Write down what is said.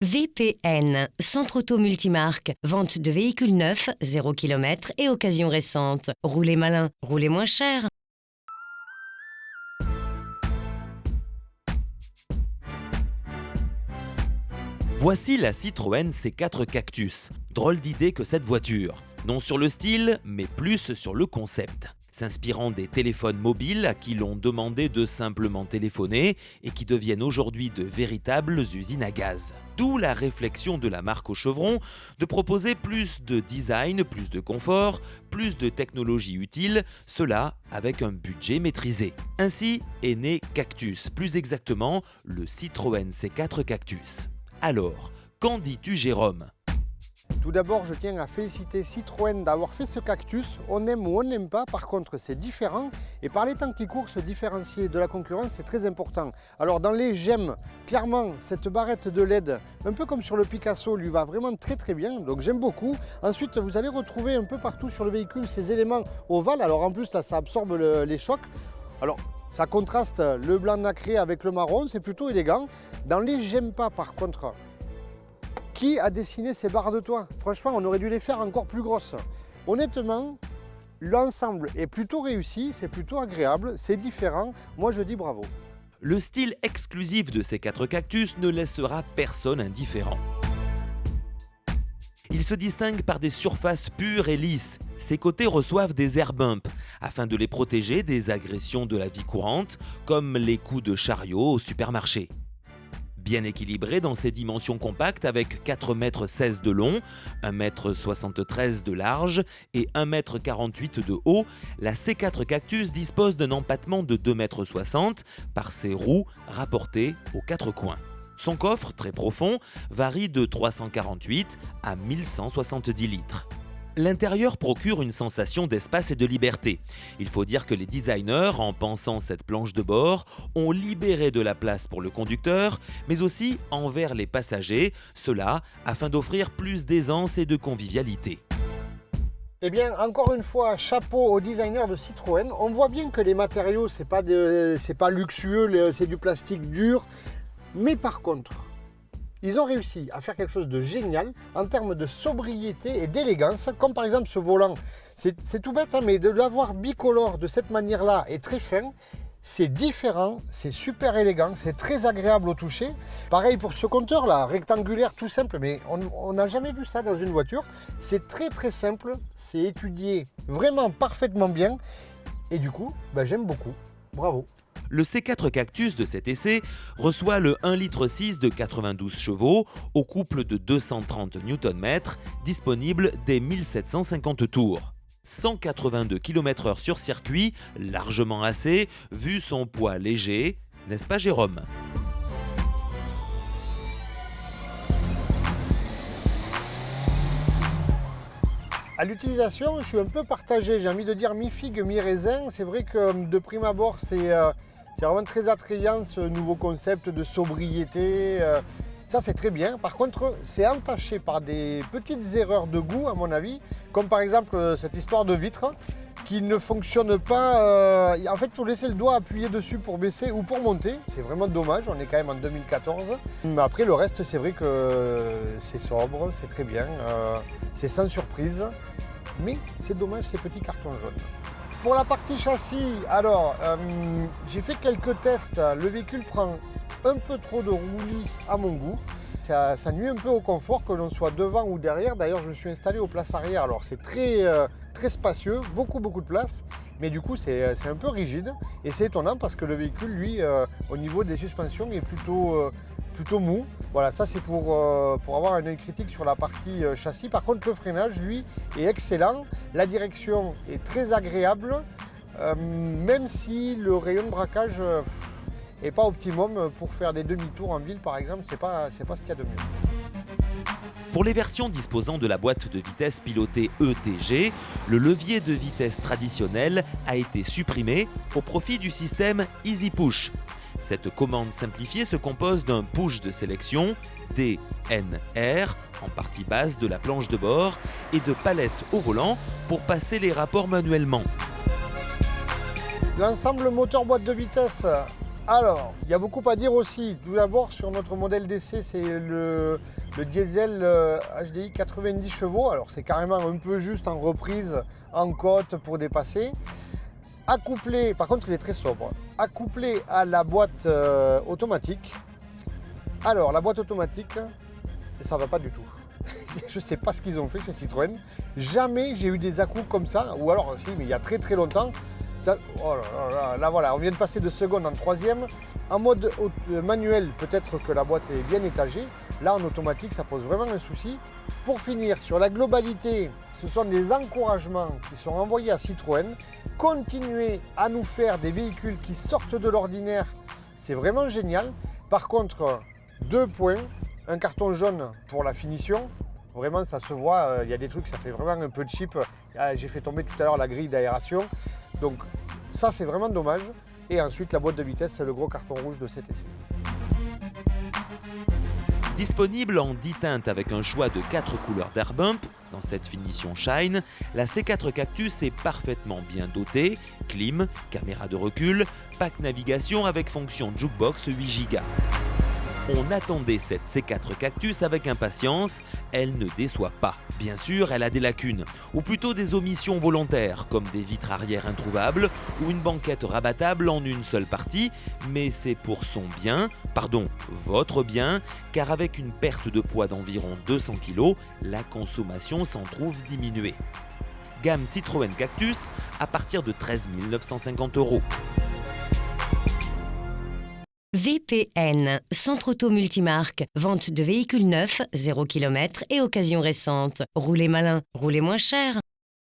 VPN, Centre Auto Multimarque, vente de véhicules neufs, 0 km et occasions récentes. Roulez malin, roulez moins cher. Voici la Citroën C4 Cactus. Drôle d'idée que cette voiture. Non sur le style, mais plus sur le concept. S'inspirant des téléphones mobiles à qui l'on demandait de simplement téléphoner et qui deviennent aujourd'hui de véritables usines à gaz. D'où la réflexion de la marque au chevron de proposer plus de design, plus de confort, plus de technologie utile, cela avec un budget maîtrisé. Ainsi est né Cactus, plus exactement le Citroën C4 Cactus. Alors, qu'en dis-tu Jérôme ? Tout d'abord, je tiens à féliciter Citroën d'avoir fait ce Cactus. On aime ou on n'aime pas, par contre c'est différent. Et par les temps qui courent, se différencier de la concurrence, c'est très important. Alors dans les j'aime, clairement, cette barrette de LED, un peu comme sur le Picasso, lui va vraiment très bien. Donc j'aime beaucoup. Ensuite, vous allez retrouver un peu partout sur le véhicule ces éléments ovales. Alors en plus, là, ça absorbe les chocs. Alors, ça contraste le blanc nacré avec le marron, c'est plutôt élégant. Dans les j'aime pas, par contre, qui a dessiné ces barres de toit? Franchement, on aurait dû les faire encore plus grosses. Honnêtement, l'ensemble est plutôt réussi, c'est plutôt agréable, c'est différent. Moi, je dis bravo. Le style exclusif de ces 4 Cactus ne laissera personne indifférent. Il se distingue par des surfaces pures et lisses. Ses côtés reçoivent des air bumps afin de les protéger des agressions de la vie courante, comme les coups de chariot au supermarché. Bien équilibré dans ses dimensions compactes avec 4,16 m de long, 1,73 m de large et 1,48 m de haut, la C4 Cactus dispose d'un empattement de 2,60 m par ses roues rapportées aux 4 coins. Son coffre, très profond, varie de 348 à 1170 litres. L'intérieur procure une sensation d'espace et de liberté. Il faut dire que les designers, en pensant cette planche de bord, ont libéré de la place pour le conducteur, mais aussi envers les passagers, cela afin d'offrir plus d'aisance et de convivialité. Eh bien, encore une fois, chapeau aux designers de Citroën. On voit bien que les matériaux, c'est pas luxueux, c'est du plastique dur. Mais par contre, ils ont réussi à faire quelque chose de génial en termes de sobriété et d'élégance, comme par exemple ce volant. C'est tout bête, hein, mais de l'avoir bicolore de cette manière-là est très fin. C'est différent, c'est super élégant, c'est très agréable au toucher. Pareil pour ce compteur-là, rectangulaire tout simple, mais on n'a jamais vu ça dans une voiture. C'est très simple, c'est étudié vraiment parfaitement bien. Et du coup, j'aime beaucoup. Bravo. Le C4 Cactus de cet essai reçoit le 1,6 litre de 92 chevaux au couple de 230 Nm, disponible dès 1750 tours. 182 km/h sur circuit, largement assez, vu son poids léger, n'est-ce pas Jérôme ? À l'utilisation, je suis un peu partagé, j'ai envie de dire mi-figue, mi-raisin. C'est vrai que de prime abord, c'est vraiment très attrayant ce nouveau concept de sobriété. Ça, c'est très bien. Par contre, c'est entaché par des petites erreurs de goût, à mon avis, comme par exemple cette histoire de vitre qui ne fonctionne pas. En fait, il faut laisser le doigt appuyé dessus pour baisser ou pour monter. C'est vraiment dommage, on est quand même en 2014. Mais après, le reste, c'est vrai que c'est sobre, c'est très bien, c'est sans surprise. Mais c'est dommage ces petits cartons jaunes. Pour la partie châssis, alors j'ai fait quelques tests. Le véhicule prend un peu trop de roulis à mon goût. Ça nuit un peu au confort que l'on soit devant ou derrière. D'ailleurs, je me suis installé aux places arrière. Alors c'est très spacieux, beaucoup de place. Mais du coup, c'est un peu rigide. Et c'est étonnant parce que le véhicule, lui, au niveau des suspensions, est plutôt mou. Voilà, ça c'est pour avoir un œil critique sur la partie châssis. Par contre, le freinage, lui, est excellent. La direction est très agréable, même si le rayon de braquage n'est pas optimum pour faire des demi-tours en ville, par exemple. C'est pas ce qu'il y a de mieux. Pour les versions disposant de la boîte de vitesse pilotée ETG, le levier de vitesse traditionnel a été supprimé au profit du système Easy Push. Cette commande simplifiée se compose d'un push de sélection, DNR, en partie basse de la planche de bord, et de palettes au volant pour passer les rapports manuellement. L'ensemble moteur boîte de vitesse Alors, il y a beaucoup à dire aussi. Tout d'abord, sur notre modèle d'essai, c'est le diesel HDI 90 chevaux. Alors, c'est carrément un peu juste en reprise, en côte pour dépasser. Accouplé, par contre, il est très sobre. Accouplé à la boîte automatique. Alors, la boîte automatique, ça va pas du tout. Je ne sais pas ce qu'ils ont fait chez Citroën. Jamais j'ai eu des à-coups comme ça. Ou alors, si, mais il y a très très longtemps. Ça, oh là, voilà, on vient de passer de seconde en troisième. En mode manuel, peut-être que la boîte est bien étagée. Là, en automatique, ça pose vraiment un souci. Pour finir, sur la globalité, ce sont des encouragements qui sont envoyés à Citroën. Continuer à nous faire des véhicules qui sortent de l'ordinaire, c'est vraiment génial. Par contre, 2 points. Un carton jaune pour la finition. Vraiment, ça se voit. Il y a des trucs, ça fait vraiment un peu cheap. J'ai fait tomber tout à l'heure la grille d'aération. Donc ça, c'est vraiment dommage. Et ensuite, la boîte de vitesse, c'est le gros carton rouge de cet essai. Disponible en 10 teintes avec un choix de 4 couleurs d'air bump, dans cette finition Shine, la C4 Cactus est parfaitement bien dotée, clim, caméra de recul, pack navigation avec fonction jukebox 8 Go. On attendait cette C4 Cactus avec impatience, elle ne déçoit pas. Bien sûr, elle a des lacunes, ou plutôt des omissions volontaires, comme des vitres arrière introuvables ou une banquette rabattable en une seule partie, mais c'est pour son bien, pardon, votre bien, car avec une perte de poids d'environ 200 kg, la consommation s'en trouve diminuée. Gamme Citroën Cactus à partir de 13 950 €. VPN, Centre Auto Multimarque, vente de véhicules neufs, 0 km et occasion récente. Roulez malin, roulez moins cher.